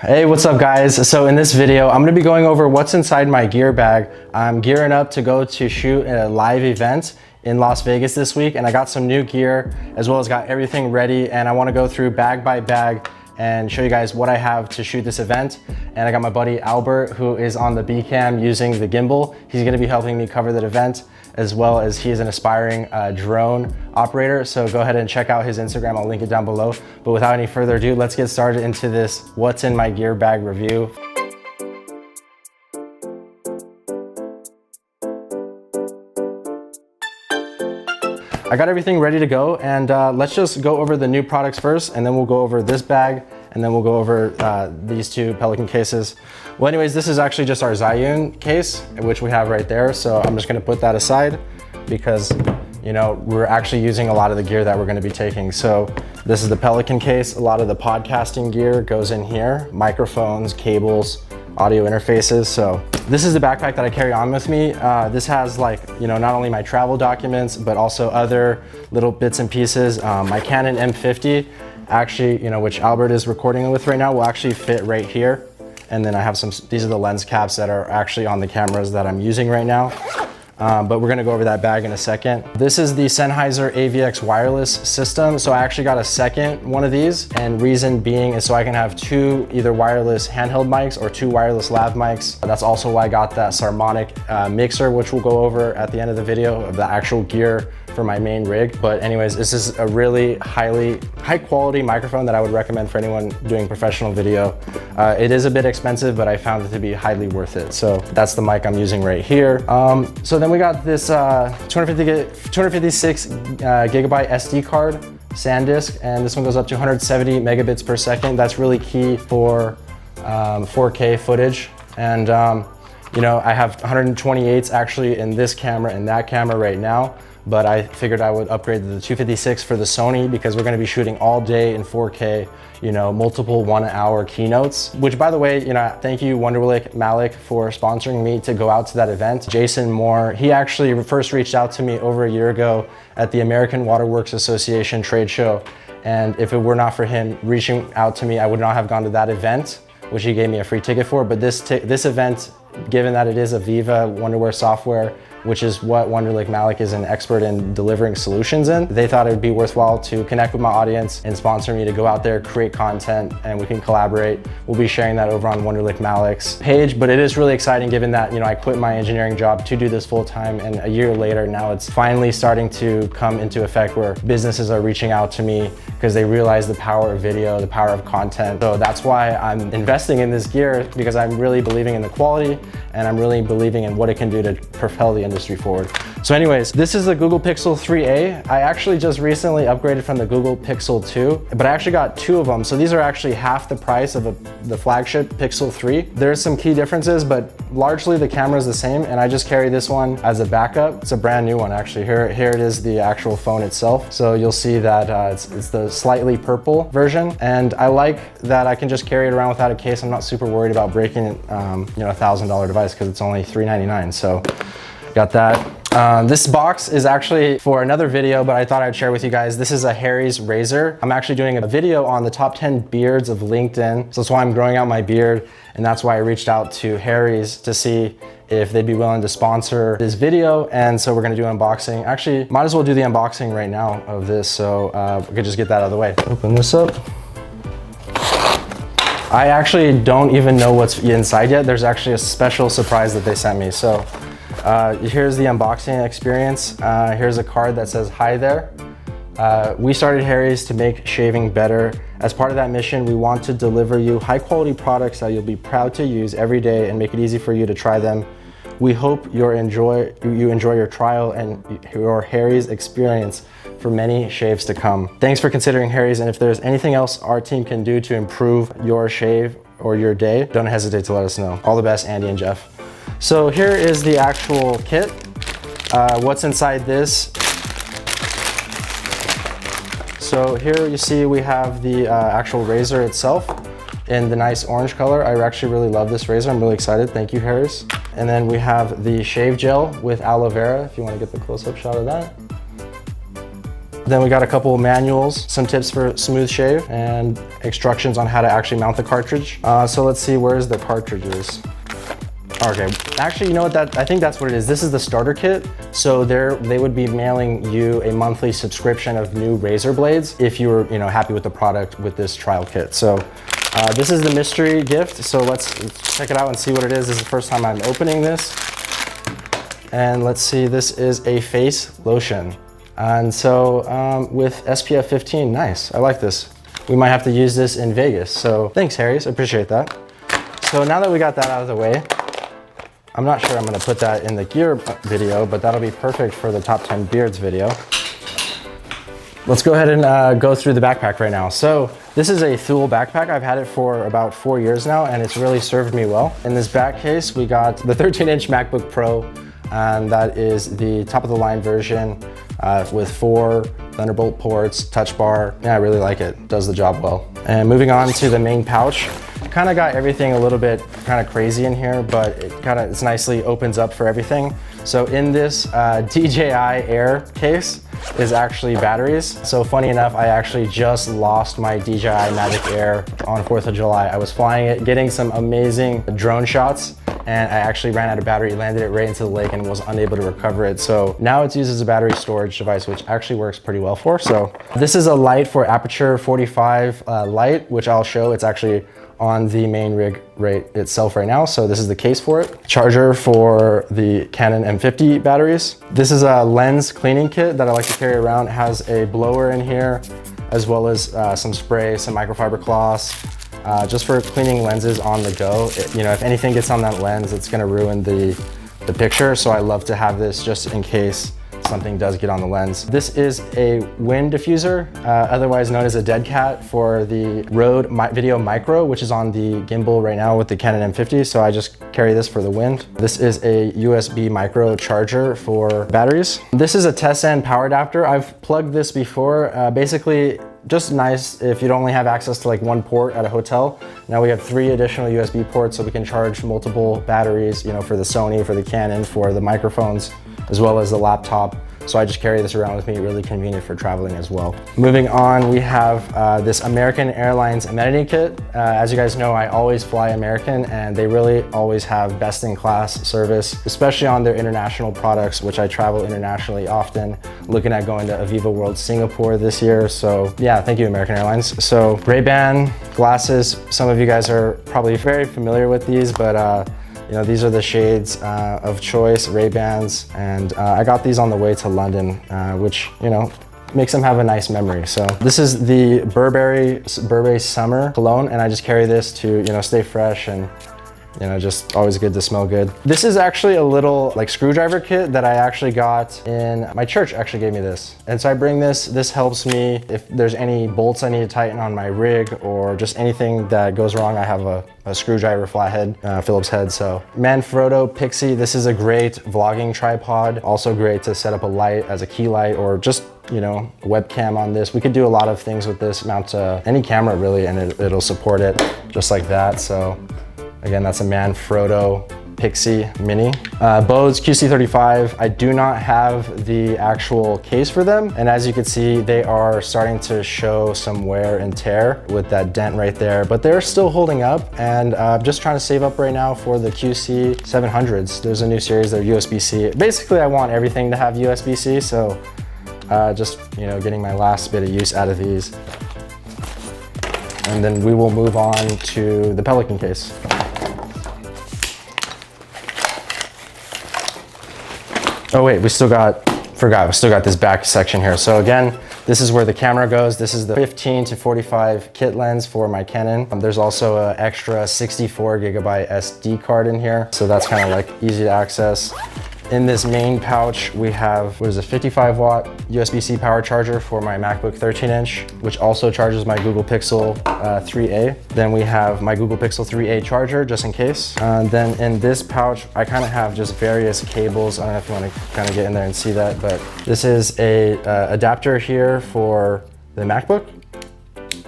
Hey, what's up guys? So in this video, I'm gonna be going over what's inside my gear bag. I'm gearing up to go to shoot a live event in Las Vegas this week, and I got some new gear as well as got everything ready, and I wanna go through bag by bag and show you guys what I have to shoot this event. And I got my buddy Albert, who is on the B cam using the gimbal. He's gonna be helping me cover that event, as well as he is an aspiring drone operator. So go ahead and check out his Instagram, I'll link it down below. But without any further ado, let's get started into this what's in my gear bag review. I got everything ready to go, and let's just go over the new products first, and then we'll go over this bag, and then we'll go over these two Pelican cases. Well, anyways, this is actually just our Zhiyun case, which we have right there. So I'm just gonna put that aside because, you know, we're actually using a lot of the gear that we're gonna be taking. So this is the Pelican case. A lot of the podcasting gear goes in here, microphones, cables, audio interfaces. So this is the backpack that I carry on with me. This has, like, you know, not only my travel documents, but also other little bits and pieces. My Canon M50, actually, you know, which Albert is recording with right now, will actually fit right here. And then I have these are the lens caps that are actually on the cameras that I'm using right now. But we're gonna go over that bag in a second. This is the Sennheiser AVX wireless system. So I actually got a second one of these, and reason being is so I can have two either wireless handheld mics or two wireless lav mics. That's also why I got that Sarmonic mixer, which we'll go over at the end of the video, of the actual gear for my main rig. But anyways, this is a really high quality microphone that I would recommend for anyone doing professional video. It is a bit expensive, but I found it to be highly worth it. So that's the mic I'm using right here. So then we got this 256 gigabyte SD card, SanDisk, and this one goes up to 170 megabits per second. That's really key for 4K footage. And you know, I have 128s actually in this camera and that camera right now, but I figured I would upgrade to the 256 for the Sony because we're gonna be shooting all day in 4K, you know, multiple 1 hour keynotes, which, by the way, you know, thank you Wonderlic Malik for sponsoring me to go out to that event. Jason Moore, he actually first reached out to me over a year ago at the American Waterworks Association trade show. And if it were not for him reaching out to me, I would not have gone to that event, which he gave me a free ticket for. But this event, given that it is a Viva Wonderwear software, which is what Wonderlic Malik is an expert in delivering solutions in, they thought it would be worthwhile to connect with my audience and sponsor me to go out there, create content, and we can collaborate. We'll be sharing that over on Wonderlic Malik's page, but it is really exciting given that, you know, I quit my engineering job to do this full time, and a year later, now it's finally starting to come into effect where businesses are reaching out to me because they realize the power of video, the power of content. So that's why I'm investing in this gear, because I'm really believing in the quality and I'm really believing in what it can do to propel the industry forward. So anyways, this is the Google Pixel 3a. I actually just recently upgraded from the Google Pixel 2, but I actually got two of them. So these are actually half the price of the flagship Pixel 3. There's some key differences, but largely the camera is the same, and I just carry this one as a backup. It's a brand new one actually. Here it is, the actual phone itself. So you'll see that it's the slightly purple version, and I like that I can just carry it around without a case. I'm not super worried about breaking you know, a $1,000 device because it's only $399. So got that. This box is actually for another video, but I thought I'd share with you guys. This is a Harry's razor. I'm actually doing a video on the top 10 beards of LinkedIn. So that's why I'm growing out my beard, and that's why I reached out to Harry's to see if they'd be willing to sponsor this video. And so we're gonna do an unboxing. Actually, might as well do the unboxing right now of this, so we could just get that out of the way. Open this up. I actually don't even know what's inside yet. There's actually a special surprise that they sent me. So here's the unboxing experience. Here's a card that says, "Hi there. We started Harry's to make shaving better. As part of that mission, we want to deliver you high quality products that you'll be proud to use every day and make it easy for you to try them. We hope you enjoy your trial and your Harry's experience for many shaves to come. Thanks for considering Harry's, and if there's anything else our team can do to improve your shave or your day, don't hesitate to let us know. All the best, Andy and Jeff." So here is the actual kit. What's inside this? So here you see we have the actual razor itself in the nice orange color. I actually really love this razor. I'm really excited. Thank you, Harry's. And then we have the shave gel with aloe vera, if you want to get the close-up shot of that. Then we got a couple of manuals, some tips for smooth shave, and instructions on how to actually mount the cartridge. So let's see, where's the cartridges? Okay, actually, you know what, I think that's what it is. This is the starter kit. So they would be mailing you a monthly subscription of new razor blades if you were, happy with the product with this trial kit. So this is the mystery gift. So let's check it out and see what it is. This is the first time I'm opening this. And let's see, this is a face lotion. And so with SPF 15, nice, I like this. We might have to use this in Vegas. So thanks, Harry's, I appreciate that. So now that we got that out of the way, I'm not sure I'm gonna put that in the gear video, but that'll be perfect for the top 10 beards video. Let's go ahead and go through the backpack right now. So this is a Thule backpack. I've had it for about 4 years now, and it's really served me well. In this back case, we got the 13-inch MacBook Pro, and that is the top of the line version with 4 Thunderbolt ports, touch bar. Yeah, I really like it, does the job well. And moving on to the main pouch, kind of got everything a little bit kind of crazy in here, but it's nicely opens up for everything. So in this DJI Air case is actually batteries. So funny enough, I actually just lost my DJI Mavic Air on 4th of July. I was flying it, getting some amazing drone shots, and I actually ran out of battery, landed it right into the lake and was unable to recover it. So now it's used as a battery storage device, which actually works pretty well for. So this is a light for aperture 45 light, which I'll show. It's actually on the main rig right itself right now. So this is the case for it. Charger for the Canon M50 batteries. This is a lens cleaning kit that I like to carry around. It has a blower in here, as well as some spray, some microfiber cloths, just for cleaning lenses on the go. If anything gets on that lens, it's gonna ruin the picture. So I love to have this just in case something does get on the lens. This is a wind diffuser, otherwise known as a dead cat, for the Rode Video Micro, which is on the gimbal right now with the Canon M50. So I just carry this for the wind. This is a USB micro charger for batteries. This is a Tesla power adapter. I've plugged this before. Basically, just nice if you only have access to like one port at a hotel. Now we have 3 additional USB ports, so we can charge multiple batteries, for the Sony, for the Canon, for the microphones, as well as the laptop. So I just carry this around with me, really convenient for traveling as well. Moving on, we have this American Airlines amenity kit. As you guys know, I always fly American, and they really always have best in class service, especially on their international products, which I travel internationally often. Looking at going to Aviva World Singapore this year. So yeah, thank you, American Airlines. So Ray-Ban glasses, some of you guys are probably very familiar with these, but these are the shades of choice, Ray-Bans, and I got these on the way to London, which, makes them have a nice memory. So this is the Burberry Summer Cologne, and I just carry this to, stay fresh and, just always good to smell good. This is actually a little screwdriver kit that I actually got in, my church actually gave me this. And so I bring this helps me if there's any bolts I need to tighten on my rig or just anything that goes wrong. I have a screwdriver flathead, Phillips head. So Manfrotto Pixie, this is a great vlogging tripod. Also great to set up a light as a key light or just a webcam on this. We could do a lot of things with this, mount to any camera really, and it'll support it just like that. So again, that's a Manfrotto Pixie Mini. Bose QC35, I do not have the actual case for them. And as you can see, they are starting to show some wear and tear with that dent right there, but they're still holding up. And I'm just trying to save up right now for the QC700s. There's a new series, they're USB-C. Basically, I want everything to have USB-C, so just getting my last bit of use out of these. And then we will move on to the Pelican case. Oh wait, we still got this back section here. So again, this is where the camera goes. This is the 15 to 45 kit lens for my Canon. There's also an extra 64 gigabyte SD card in here. So that's kind of easy to access. In this main pouch, we have, 55 watt USB-C power charger for my MacBook 13-inch, which also charges my Google Pixel 3a. Then we have my Google Pixel 3a charger, just in case. Then in this pouch, I kind of have just various cables. I don't know if you want to kind of get in there and see that, but this is a adapter here for the MacBook.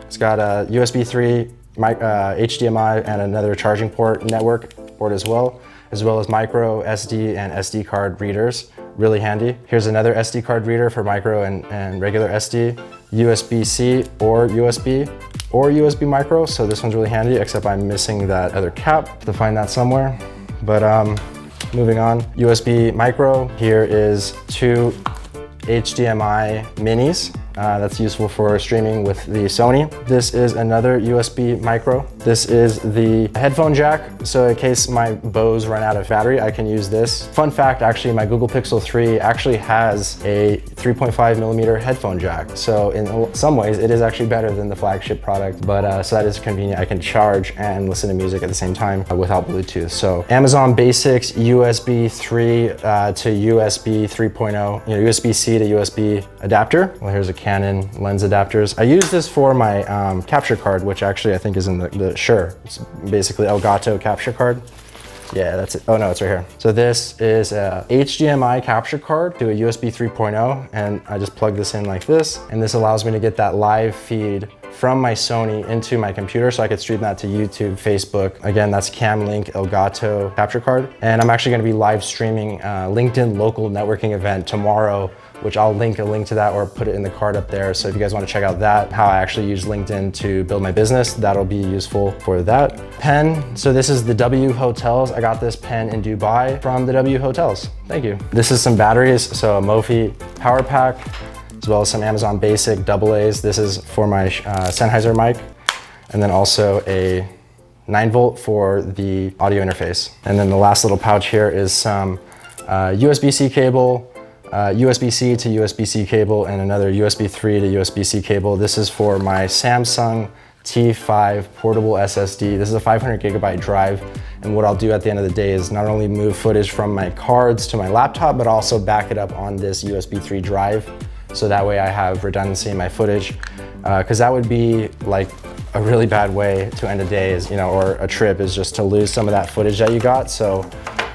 It's got a USB 3, HDMI, and another charging port, network port as well as micro SD and SD card readers. really handy. Here's another SD card reader for micro and regular SD, USB-C or USB micro. So this one's really handy, except I'm missing that other cap to find that somewhere. But moving on, USB micro. Here is 2 HDMI minis. That's useful for streaming with the Sony. This is another USB micro. This is the headphone jack. So in case my Bose run out of battery, I can use this. Fun fact, actually, my Google Pixel 3 actually has a 3.5 millimeter headphone jack. So in some ways, it is actually better than the flagship product, but so that is convenient. I can charge and listen to music at the same time without Bluetooth. So Amazon Basics USB 3 to USB 3.0, USB-C to USB adapter. Well, here's a Canon lens adapters. I use this for my capture card, which actually I think is in the Shure. It's basically Elgato capture card. Yeah, that's it. Oh no, it's right here. So this is a HDMI capture card to a USB 3.0, and I just plug this in like this, and this allows me to get that live feed from my Sony into my computer so I could stream that to YouTube, Facebook. Again, that's Camlink Elgato capture card. And I'm actually gonna be live streaming a LinkedIn local networking event tomorrow, which I'll link a link to that or put it in the card up there. So if you guys wanna check out that, how I actually use LinkedIn to build my business, that'll be useful for that. Pen, so this is the W Hotels. I got this pen in Dubai from the W Hotels. Thank you. This is some batteries, so a Mophie power pack, as well as some Amazon Basic AA's. This is for my Sennheiser mic, and then also a 9-volt for the audio interface. And then the last little pouch here is some USB-C cable, USB-C to USB-C cable, and another USB 3 to USB-C cable. This is for my Samsung T5 portable SSD. This is a 500 gigabyte drive. And what I'll do at the end of the day is not only move footage from my cards to my laptop, but also back it up on this USB 3 drive. So that way I have redundancy in my footage. Because that would be like a really bad way to end a day is, or a trip, is just to lose some of that footage that you got. So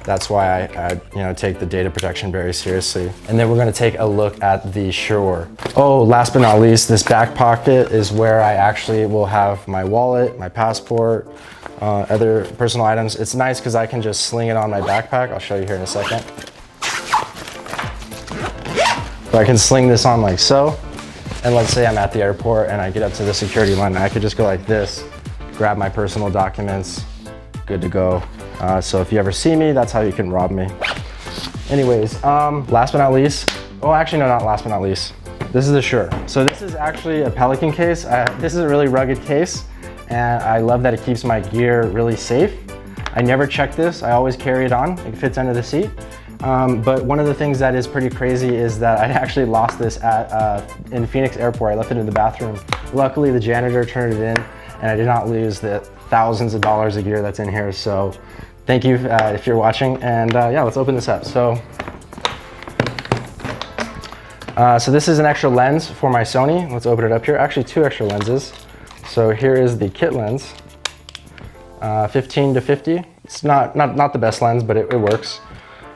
that's why I take the data protection very seriously. And then we're gonna take a look at the Shure. Oh, last but not least, this back pocket is where I actually will have my wallet, my passport, other personal items. It's nice because I can just sling it on my backpack. I'll show you here in a second. So I can sling this on like so. And let's say I'm at the airport and I get up to the security line, and I could just go like this, grab my personal documents, good to go. So if you ever see me, that's how you can rob me. Anyways, last but not least, oh, actually, no, not last but not least. This is the Shure. So this is actually a Pelican case. This is a really rugged case, and I love that it keeps my gear really safe. I never check this. I always carry it on. It fits under the seat. But one of the things that is pretty crazy is that I actually lost this in Phoenix Airport. I left it in the bathroom. Luckily, the janitor turned it in, and I did not lose the thousands of dollars of gear that's in here. So thank you if you're watching. And yeah, let's open this up. So this is an extra lens for my Sony. Let's open it up here. Actually, 2 extra lenses. So here is the kit lens, 15 to 50. It's not the best lens, but it works.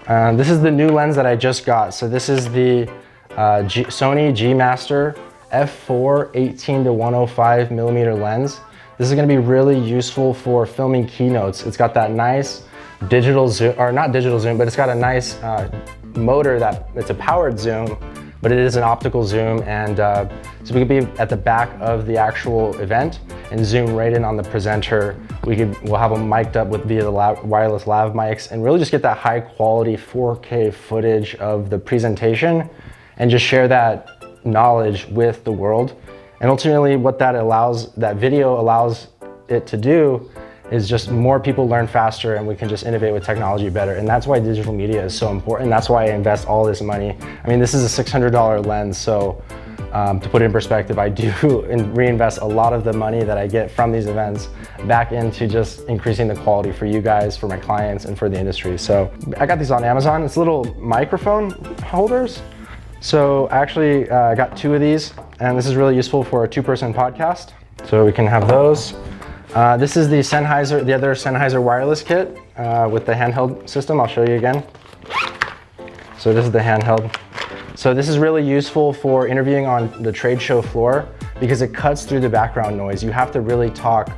This is the new lens that I just got. So this is the Sony G Master f4 18 to 105 millimeter lens. This is gonna be really useful for filming keynotes. It's got that nice digital zoom, or not digital zoom, but it's got a nice motor it's a powered zoom, but it is an optical zoom. And so we could be at the back of the actual event and zoom right in on the presenter. We'll have them mic'd up via the wireless lav mics, and really just get that high quality 4K footage of the presentation and just share that knowledge with the world. And ultimately what that video allows it to do is just more people learn faster, and we can just innovate with technology better. And that's why digital media is so important. That's why I invest all this money. I mean, this is a $600 lens. So to put it in perspective, I do reinvest a lot of the money that I get from these events back into just increasing the quality for you guys, for my clients, and for the industry. So I got these on Amazon. It's little microphone holders. So actually I got 2 of these, and this is really useful for a 2-person podcast. So we can have those. This is the other Sennheiser wireless kit with the handheld system. I'll show you again. So this is the handheld. So this is really useful for interviewing on the trade show floor because it cuts through the background noise. You have to really talk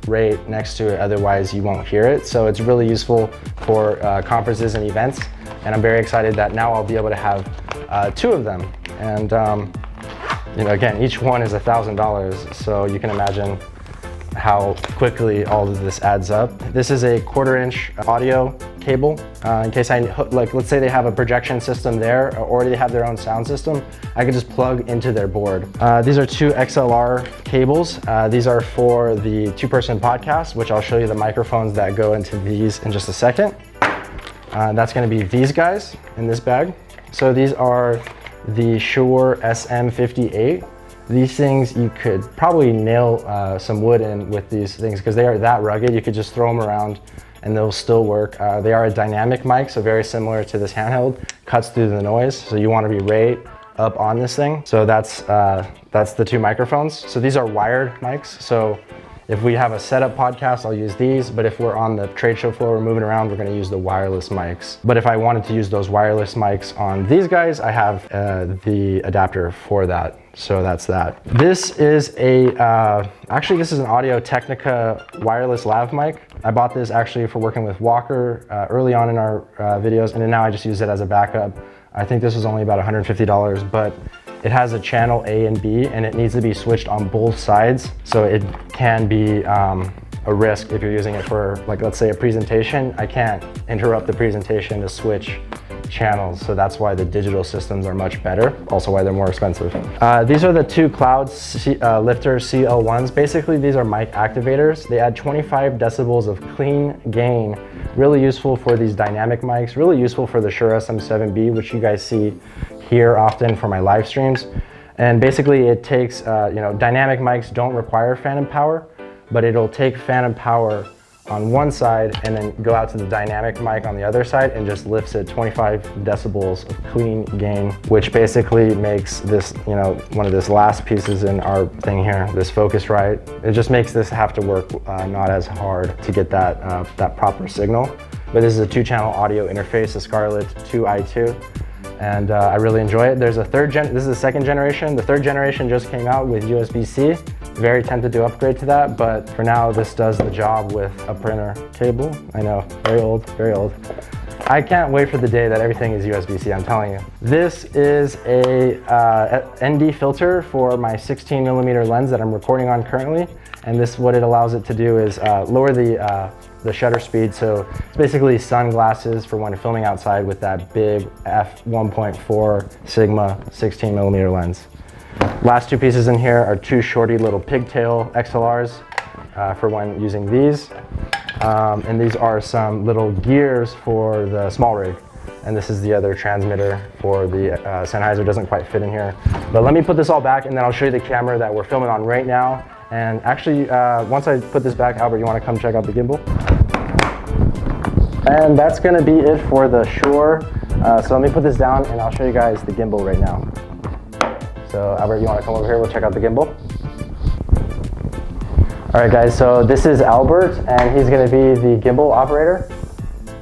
right next to it, otherwise you won't hear it. So it's really useful for conferences and events. And I'm very excited that now I'll be able to have 2 of them. And you know, again, each one is $1,000, so you can imagine how quickly all of this adds up. This is a 1/4-inch audio cable. In case like, let's say they have a projection system there, or they have their own sound system, I can just plug into their board. These are 2 XLR cables. These are for the 2-person podcast, which I'll show you the microphones that go into these in just a second. That's gonna be these guys in this bag. So these are the Shure SM58. These things, you could probably nail some wood in with these things because they are that rugged. You could just throw them around and they'll still work. They are a dynamic mic, so very similar to this handheld, cuts through the noise. So you want to be right up on this thing. So that's the 2 microphones. So these are wired mics. So if we have a setup podcast, I'll use these, but if we're on the trade show floor, we're moving around, we're gonna use the wireless mics. But if I wanted to use those wireless mics on these guys, I have the adapter for that. So that's that. This is actually this is an Audio-Technica wireless lav mic. I bought this actually for working with Walker early on in our videos, and then now I just use it as a backup. I think this was only about $150, but it has a channel A and B, and it needs to be switched on both sides. So it can be a risk if you're using it for, like, let's say a presentation. I can't interrupt the presentation to switch channels. So that's why the digital systems are much better. Also why they're more expensive. These are the 2 Cloud Lifter CL1s. Basically, these are mic activators. They add 25 decibels of clean gain. Really useful for these dynamic mics. Really useful for the Shure SM7B, which you guys see here often for my live streams. And basically it takes, you know, dynamic mics don't require phantom power, but it'll take phantom power on one side and then go out to the dynamic mic on the other side and just lifts it 25 decibels of clean gain, which basically makes this, you know, one of these last pieces in our thing here, this Focusrite. It just makes this have to work not as hard to get that proper signal. But this is a 2-channel audio interface, the Scarlett 2i2. And I really enjoy it. There's a this is the 2nd generation. The 3rd generation just came out with USB-C. Very tempted to upgrade to that, but for now this does the job with a printer cable. I know, very old, very old. I can't wait for the day that everything is USB-C, I'm telling you. This is a ND filter for my 16mm lens that I'm recording on currently. And this, what it allows it to do is lower the shutter speed. So it's basically sunglasses for when filming outside with that big f1.4 Sigma 16mm lens. Last 2 pieces in here are 2 shorty little pigtail XLRs for when using these. And these are some little gears for the small rig. And this is the other transmitter for the Sennheiser. Doesn't quite fit in here. But let me put this all back and then I'll show you the camera that we're filming on right now. And actually, once I put this back, Albert, you want to come check out the gimbal? And that's going to be it for the Shure. So let me put this down and I'll show you guys the gimbal right now. So Albert, you want to come over here? We'll check out the gimbal. All right, guys. So this is Albert, and he's going to be the gimbal operator.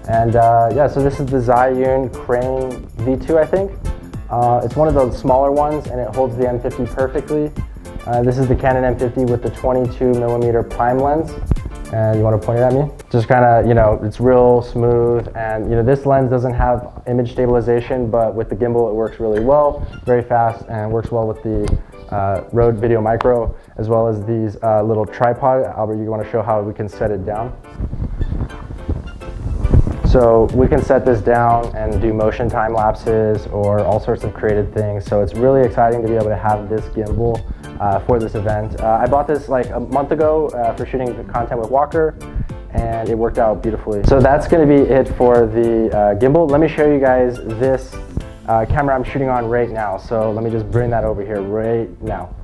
And yeah, so this is the Zhiyun Crane V2, I think. It's one of those smaller ones, and it holds the M50 perfectly. This is the Canon M50 with the 22mm prime lens. And you want to point it at me? Just kind of, you know, it's real smooth, and you know, this lens doesn't have image stabilization, but with the gimbal it works really well, very fast, and works well with the Rode Video Micro, as well as these little tripod. Albert, you want to show how we can set it down? So we can set this down and do motion time lapses or all sorts of creative things. So it's really exciting to be able to have this gimbal for this event. I bought this like a month ago for shooting the content with Walker, and it worked out beautifully. So that's going to be it for the gimbal. Let me show you guys this camera I'm shooting on right now. So let me just bring that over here right now.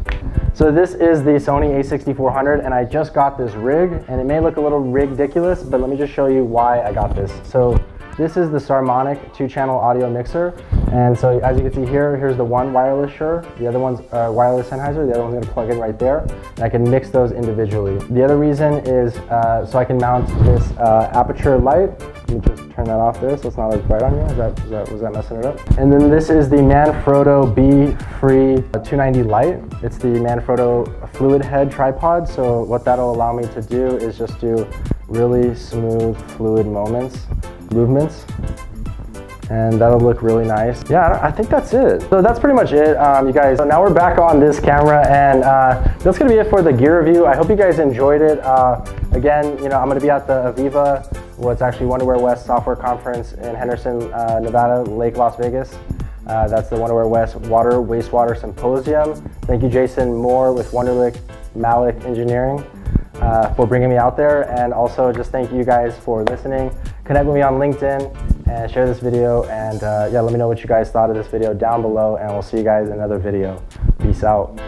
So this is the Sony a6400, and I just got this rig, and it may look a little ridiculous, but let me just show you why I got this. So this is the Sarmonic 2-channel audio mixer, and so as you can see here, here's the one wireless Shure, the other one's wireless Sennheiser, the other one's gonna plug in right there, and I can mix those individually. The other reason is so I can mount this aperture light. Let me just turn that off there so it's not as bright on you. Was that messing it up? And then this is the Manfrotto B-Free 290 light. It's the Manfrotto fluid head tripod, so what that'll allow me to do is just do really smooth fluid movements. and that'll look really nice. Yeah, I think that's it. So that's pretty much it, you guys. So now we're back on this camera, and that's gonna be it for the gear review. I hope you guys enjoyed it. Again, you know, I'm gonna be at the Aviva, what's actually Wonderwear West Software Conference in Henderson, Nevada, Lake Las Vegas. That's the Wonderwear West Wastewater Symposium. Thank you, Jason Moore with Wonderlic Malik Engineering, for bringing me out there. And also just thank you guys for listening. Connect with me on LinkedIn and share this video. And yeah, let me know what you guys thought of this video down below, and we'll see you guys in another video. Peace out.